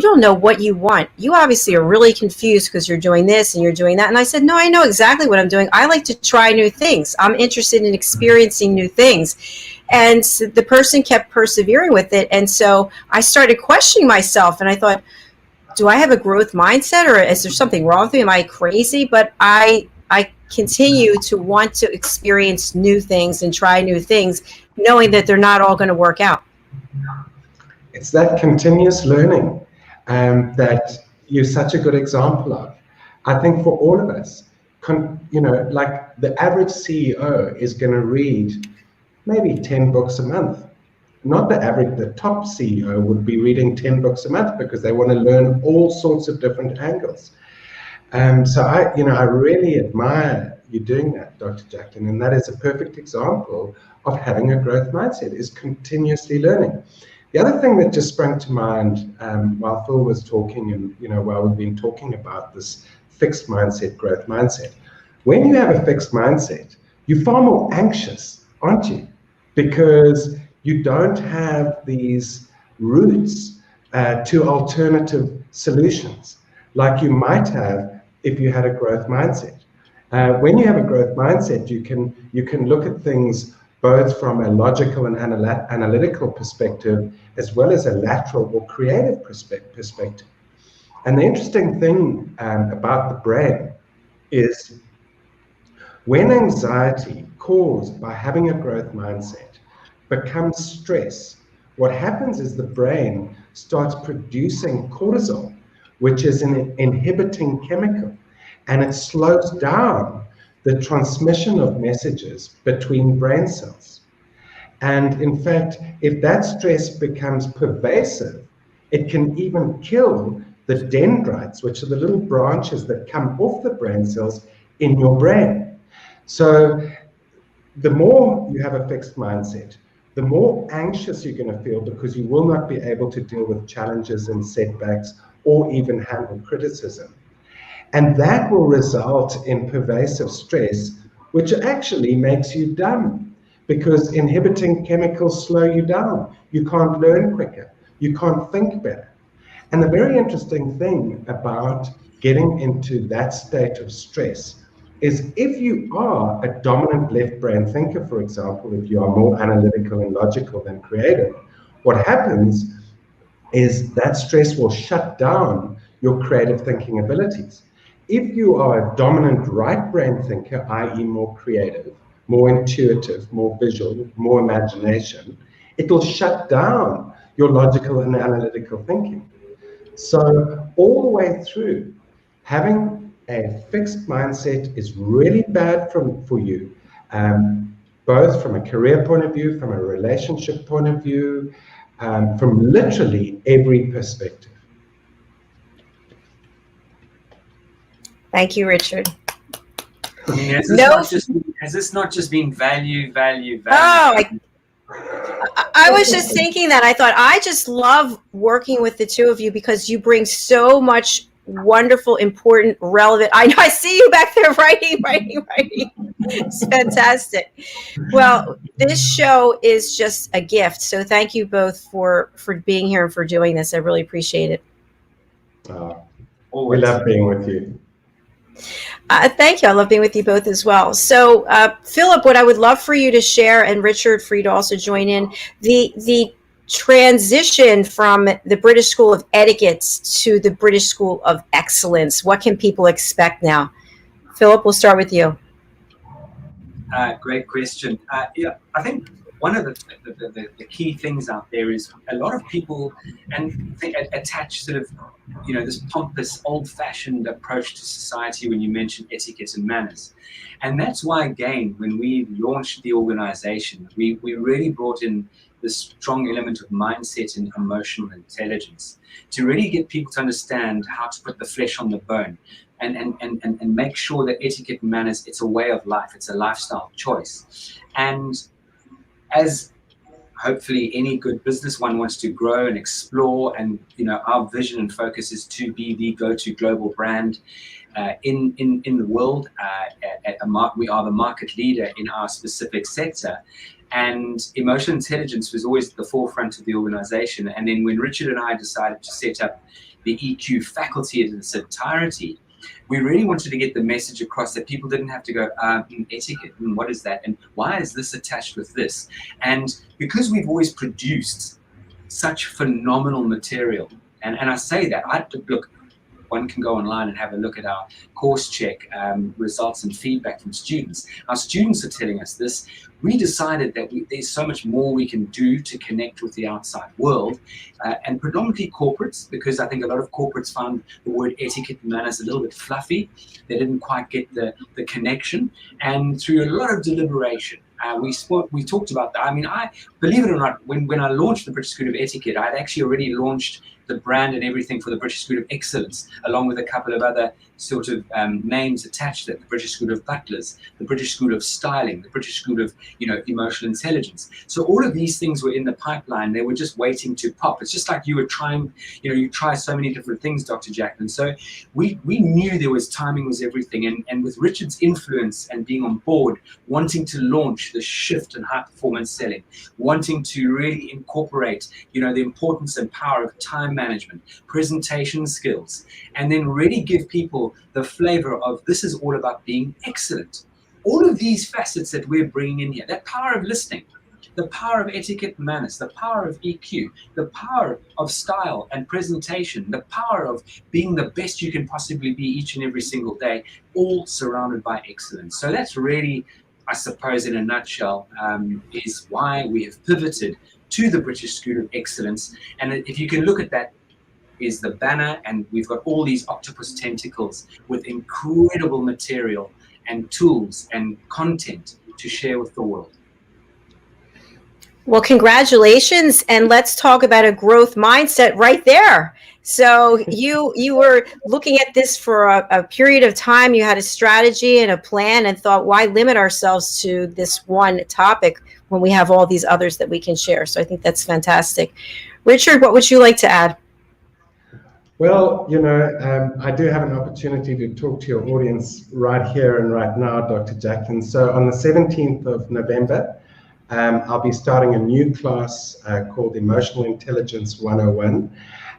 don't know what you want. You obviously are really confused because you're doing this and you're doing that. And I said, no, I know exactly what I'm doing. I like to try new things. I'm interested in experiencing new things. And so the person kept persevering with it. And so I started questioning myself, and I thought, do I have a growth mindset, or is there something wrong with me? Am I crazy? But I continue to want to experience new things and try new things, knowing that they're not all going to work out. It's that continuous learning that you're such a good example of. I think for all of us, like the average CEO is going to read maybe 10 books a month. Not the top CEO would be reading 10 books a month because they want to learn all sorts of different angles. So I really admire you doing that, Dr. Jacalyn, and that is a perfect example of having a growth mindset, is continuously learning. The other thing that just sprang to mind while Phil was talking, and while we've been talking about this fixed mindset, growth mindset, when you have a fixed mindset, you're far more anxious, aren't you? Because you don't have these routes to alternative solutions like you might have if you had a growth mindset. When you have a growth mindset, you can look at things both from a logical and analytical perspective, as well as a lateral or creative perspective. And the interesting thing about the brain is When anxiety caused by having a growth mindset becomes stress, what happens is the brain starts producing cortisol, which is an inhibiting chemical, and it slows down the transmission of messages between brain cells. And in fact, if that stress becomes pervasive, it can even kill the dendrites, which are the little branches that come off the brain cells in your brain. So the more you have a fixed mindset, the more anxious you're going to feel, because you will not be able to deal with challenges and setbacks or even handle criticism. And that will result in pervasive stress, which actually makes you dumb, because inhibiting chemicals slow you down. You can't learn quicker. You can't think better. And the very interesting thing about getting into that state of stress is, if you are a dominant left brain thinker, for example, if you are more analytical and logical than creative, what happens is that stress will shut down your creative thinking abilities. If you are a dominant right brain thinker, i.e. more creative, more intuitive, more visual, more imagination, it will shut down your logical and analytical thinking. So all the way through, having a fixed mindset is really bad for you, both from a career point of view, from a relationship point of view, from literally every perspective. Thank you, Richard. I mean, has this not just been value? Oh, I was just thinking that. I thought, I just love working with the two of you, because you bring so much wonderful, important, relevant. I see you back there writing. It's fantastic. Well, this show is just a gift. So thank you both for being here and for doing this. I really appreciate it. We love being with you. Thank you. I love being with you both as well. So, Philip, what I would love for you to share, and Richard, for you to also join in, the transition from the British School of Etiquette to the British School of Excellence. What can people expect now? Philip, we'll start with you. Great question. Yeah, I think one of the key things out there is a lot of people attach sort of, this pompous, old-fashioned approach to society when you mention etiquette and manners. And that's why, again, when we launched the organization, we really brought in this strong element of mindset and emotional intelligence to really get people to understand how to put the flesh on the bone and make sure that etiquette and manners, it's a way of life, it's a lifestyle choice. And as hopefully any good business one wants to grow and explore, and our vision and focus is to be the go-to global brand in the world. We are the market leader in our specific sector, and emotional intelligence was always at the forefront of the organization. And then when Richard and I decided to set up the EQ faculty in its entirety, we really wanted to get the message across that people didn't have to go, etiquette, what is that? And why is this attached with this? And because we've always produced such phenomenal material, and I say that, look, one can go online and have a look at our course check results and feedback from students. Our students are telling us this. We decided that there's so much more we can do to connect with the outside world, and predominantly corporates, because I think a lot of corporates found the word etiquette and manners a little bit fluffy. They didn't quite get the connection. And through a lot of deliberation, we talked about that. I mean, believe it or not, when I launched the British School of Etiquette, I'd actually already launched the brand and everything for the British School of Excellence, along with a couple of other sort of names attached to it: the British School of Butlers, the British School of Styling, the British School of Emotional Intelligence. So all of these things were in the pipeline. They were just waiting to pop. It's just like you were trying, you try so many different things, Dr. Jacalyn. So we knew there was timing was everything. And with Richard's influence and being on board, wanting to launch the shift in high performance selling, wanting to really incorporate, the importance and power of time management, presentation skills, and then really give people the flavor of this is all about being excellent. All of these facets that we're bringing in here, that power of listening, the power of etiquette and manners, the power of EQ, the power of style and presentation, the power of being the best you can possibly be each and every single day, all surrounded by excellence. So that's really, I suppose, in a nutshell, is why we have pivoted to the British School of Excellence. And if you can look at that, is the banner, and we've got all these octopus tentacles with incredible material and tools and content to share with the world. Well, congratulations, and let's talk about a growth mindset right there. So you were looking at this for a period of time. You had a strategy and a plan and thought, why limit ourselves to this one topic when we have all these others that we can share? So I think that's fantastic. Richard, what would you like to add? Well, I do have an opportunity to talk to your audience right here and right now, Dr. Jacalyn. So on the 17th of November, I'll be starting a new class called Emotional Intelligence 101.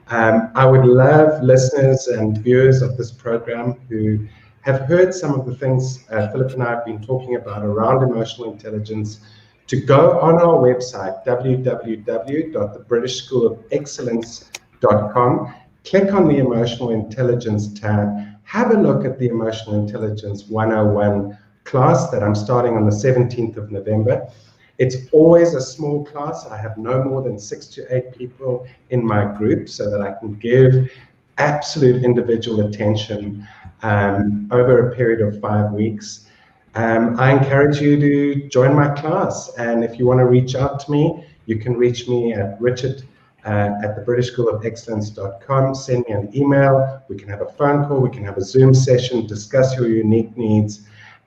I would love listeners and viewers of this program who have heard some of the things Philip and I have been talking about around emotional intelligence to go on our website, www.thebritishschoolofexcellence.com. Click on the Emotional Intelligence tab, have a look at the Emotional Intelligence 101 class that I'm starting on the 17th of November. It's always a small class. I have no more than 6 to 8 people in my group so that I can give absolute individual attention over a period of 5 weeks. I encourage you to join my class, and if you want to reach out to me, you can reach me at Richard at thebritishschoolofexcellence.com. Send me an email. We can have a phone call. We can have a Zoom session, discuss your unique needs,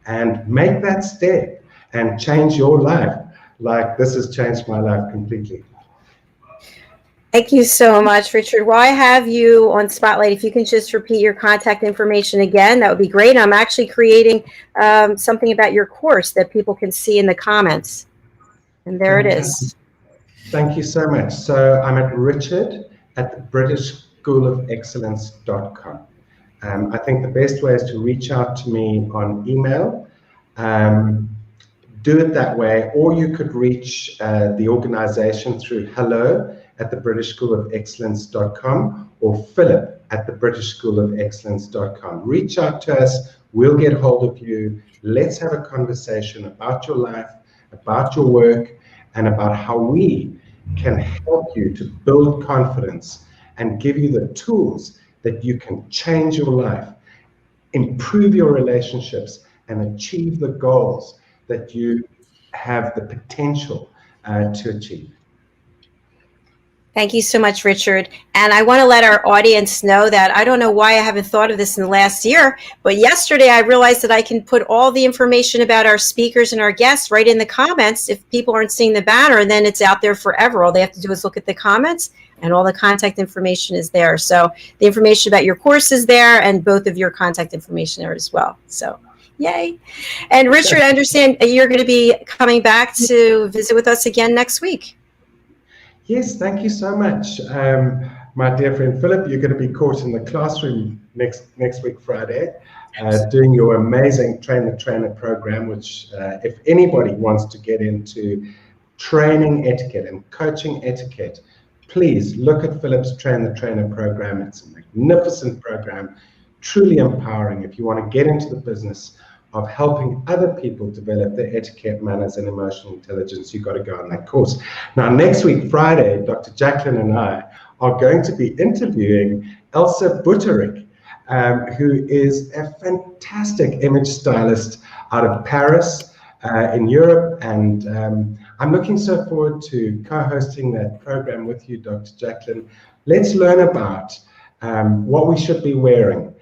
and make that step and change your life like this has changed my life completely. Thank you so much, Richard. While I have you on Spotlight, if you can just repeat your contact information again, that would be great. I'm actually creating something about your course that people can see in the comments. And there it is. Thank you so much. So I'm at Richard at thebritishschoolofexcellence.com. I think the best way is to reach out to me on email. Do it that way, or you could reach the organization through hello@thebritishschoolofexcellence.com or Philip at thebritishschoolofexcellence.com. Reach out to us. We'll get hold of you. Let's have a conversation about your life, about your work, and about how we can help you to build confidence and give you the tools that you can change your life, improve your relationships, and achieve the goals that you have the potential to achieve. Thank you so much, Richard. And I want to let our audience know that I don't know why I haven't thought of this in the last year, but yesterday I realized that I can put all the information about our speakers and our guests right in the comments. If people aren't seeing the banner, and then it's out there forever. All they have to do is look at the comments and all the contact information is there. So the information about your course is there and both of your contact information there as well. So yay. And Richard, I understand you're going to be coming back to visit with us again next week. Yes, thank you so much. My dear friend Philip, you're going to be caught in the classroom next week, Friday, doing your amazing Train the Trainer program, which if anybody wants to get into training etiquette and coaching etiquette, please look at Philip's Train the Trainer program. It's a magnificent program, truly empowering. If you want to get into the business of helping other people develop their etiquette, manners, and emotional intelligence, you've got to go on that course. Now, next week, Friday, Dr. Jacalyn and I are going to be interviewing Elsa Butterick, who is a fantastic image stylist out of Paris in Europe. And I'm looking so forward to co-hosting that program with you, Dr. Jacalyn. Let's learn about what we should be wearing,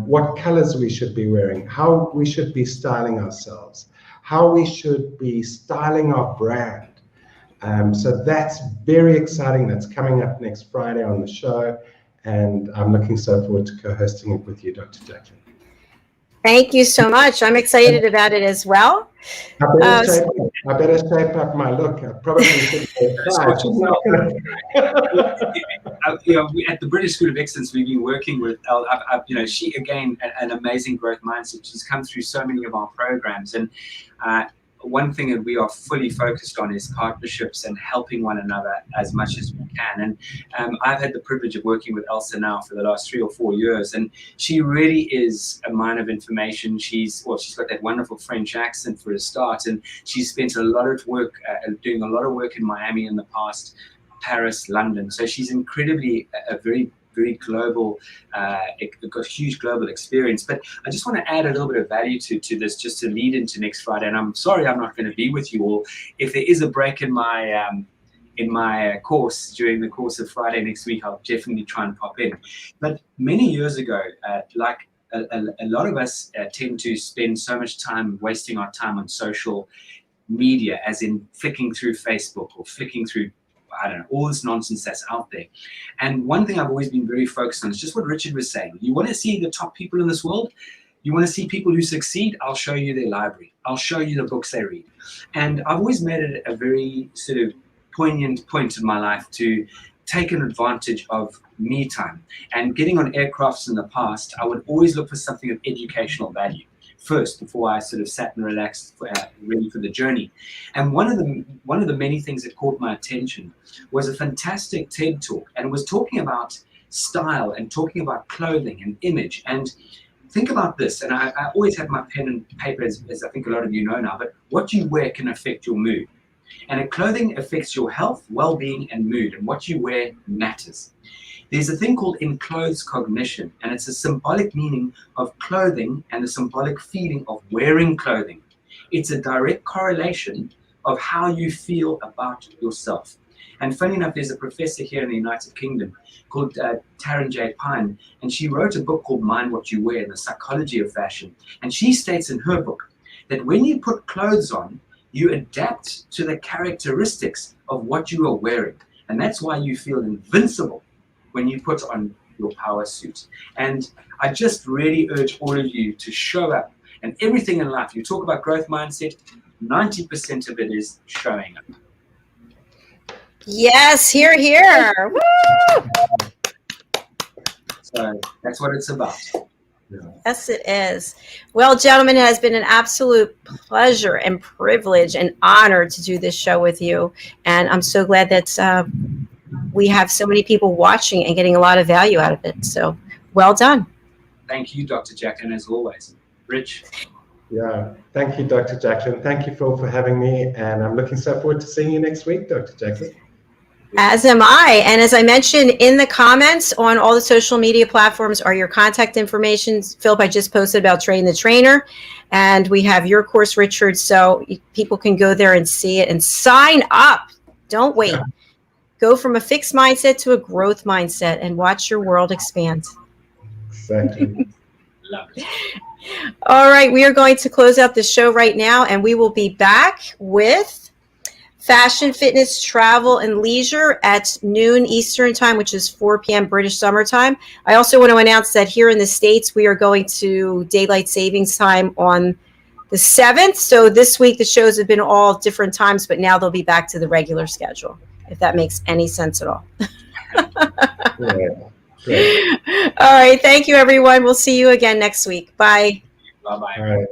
what colors we should be wearing, how we should be styling ourselves, how we should be styling our brand. So that's very exciting. That's coming up next Friday on the show. And I'm looking so forward to co-hosting it with you, Dr. Jacalyn. Thank you so much. I'm excited about it as well. I better shape up my look. I probably should. At the British School of Excellence, we've been working with she, again, an amazing growth mindset. She's come through so many of our programs, and one thing that we are fully focused on is partnerships and helping one another as much as we can. And I've had the privilege of working with Elsa now for the last 3 or 4 years, and she really is a mine of information. She's got that wonderful French accent for a start, and she's spent a lot of work doing a lot of work in Miami in the past, Paris, London. So she's incredibly a very global, got huge global experience. But I just want to add a little bit of value to this, just to lead into next Friday. And I'm sorry I'm not going to be with you all. If there is a break in my course during the course of Friday next week, I'll definitely try and pop in. But many years ago, like a lot of us tend to spend so much time wasting our time on social media, as in flicking through Facebook or flicking through, I don't know, all this nonsense that's out there. And one thing I've always been very focused on is just what Richard was saying. You want to see the top people in this world? You want to see people who succeed? I'll show you their library. I'll show you the books they read. And I've always made it a very sort of poignant point in my life to take an advantage of me time. And getting on aircrafts in the past, I would always look for something of educational value first, before I sort of sat and relaxed, ready for the journey. And one of the many things that caught my attention was a fantastic TED talk, and it was talking about style and talking about clothing and image. And think about this, and I always have my pen and paper, as I think a lot of you know now, but what you wear can affect your mood. And clothing affects your health, well-being, and mood, and what you wear matters. There's a thing called enclothes cognition, and it's a symbolic meaning of clothing and the symbolic feeling of wearing clothing. It's a direct correlation of how you feel about yourself. And funny enough, there's a professor here in the United Kingdom called Taryn J. Pine, and she wrote a book called Mind What You Wear, The Psychology of Fashion. And she states in her book that when you put clothes on, you adapt to the characteristics of what you are wearing. And that's why you feel invincible when you put on your power suit. And I just really urge all of you to show up. And everything in life, you talk about growth mindset, 90% of it is showing up. Yes, hear, hear. Woo! So that's what it's about. Yeah. Yes, it is. Well, gentlemen, it has been an absolute pleasure and privilege and honor to do this show with you. And I'm so glad that we have so many people watching and getting a lot of value out of it. So well done. Thank you, Dr. Jacalyn, as always. Rich. Yeah, thank you, Dr. Jacalyn. Thank you, Phil, for having me. And I'm looking so forward to seeing you next week, Dr. Jacalyn. As am I. And as I mentioned in the comments on all the social media platforms are your contact information. Philip, I just posted about Train the Trainer. And we have your course, Richard, so people can go there and see it and sign up. Don't wait. Yeah. Go from a fixed mindset to a growth mindset and watch your world expand. Exactly. Love it. All right, we are going to close out the show right now, and we will be back with fashion, fitness, travel, and leisure at noon Eastern time, which is 4 p.m. British Summer Time. I also want to announce that here in the States, we are going to daylight savings time on the 7th. So this week, the shows have been all different times, but now they'll be back to the regular schedule, if that makes any sense at all. Yeah. Great. All right. Thank you, everyone. We'll see you again next week. Bye. Bye-bye. All right.